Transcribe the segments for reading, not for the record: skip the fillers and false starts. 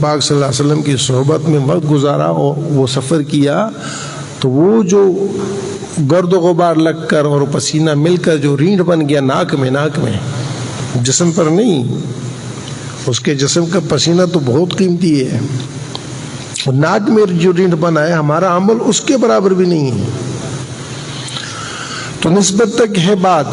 پاک صلی اللہ علیہ وسلم کی صحبت میں وقت گزارا اور وہ سفر کیا تو وہ جو گرد و غبار لگ کر اور پسینہ مل کر جو رینڈ بن گیا ناک میں جسم پر نہیں، اس کے جسم کا پسینہ تو بہت قیمتی ہے، ناک میں جو رینڈ بنا ہے ہمارا عمل اس کے برابر بھی نہیں ہے۔ تو نسبت تک ہے بات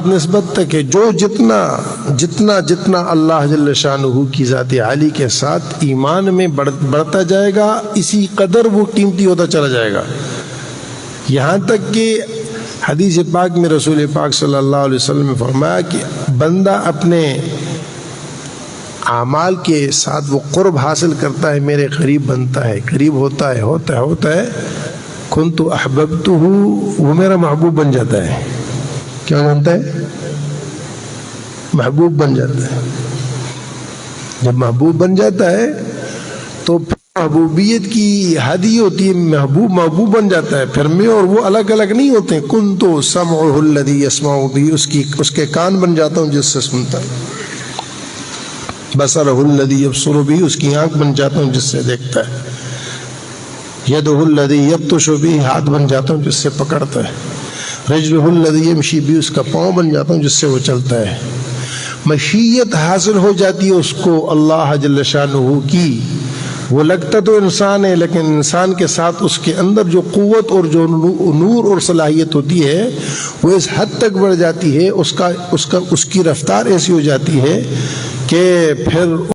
نسبت تک ہے، جو جتنا اللہ جل شانہ کی ذات عالی کے ساتھ ایمان میں بڑھتا جائے گا اسی قدر وہ قیمتی ہوتا چلا جائے گا، یہاں تک کہ حدیث پاک میں رسول پاک صلی اللہ علیہ وسلم نے فرمایا کہ بندہ اپنے اعمال کے ساتھ وہ قرب حاصل کرتا ہے، میرے قریب بنتا ہے، قریب ہوتا ہے کنت احببتہ، وہ میرا محبوب بن جاتا ہے۔ کیا بنتا ہے؟ محبوب بن جاتا ہے۔ جب محبوب بن جاتا ہے تو محبوبیت کی حدی ہوتی ہے، محبوب بن جاتا ہے، پھر میں اور وہ الگ الگ نہیں ہوتے۔ کنت سمعہ الذی یسمع بہ، اس کے کان بن جاتا ہوں جس سے سنتا ہے، بصرہ الذی یبصر بہ، اس کی آنکھ بن جاتا ہوں جس سے دیکھتا ہے، یدہ الذی یبطش بہ، ہاتھ بن جاتا ہوں جس سے پکڑتا ہے، رجلہ الذی یمشی بہ، اس کا پاؤں بن جاتا ہوں جس سے وہ چلتا ہے۔ مشیت حاصل ہو جاتی ہے اس کو اللہ جل شانہ کی، وہ لگتا تو انسان ہے لیکن انسان کے ساتھ اس کے اندر جو قوت اور جو نور اور صلاحیت ہوتی ہے وہ اس حد تک بڑھ جاتی ہے، اس کی رفتار ایسی ہو جاتی ہے کہ پھر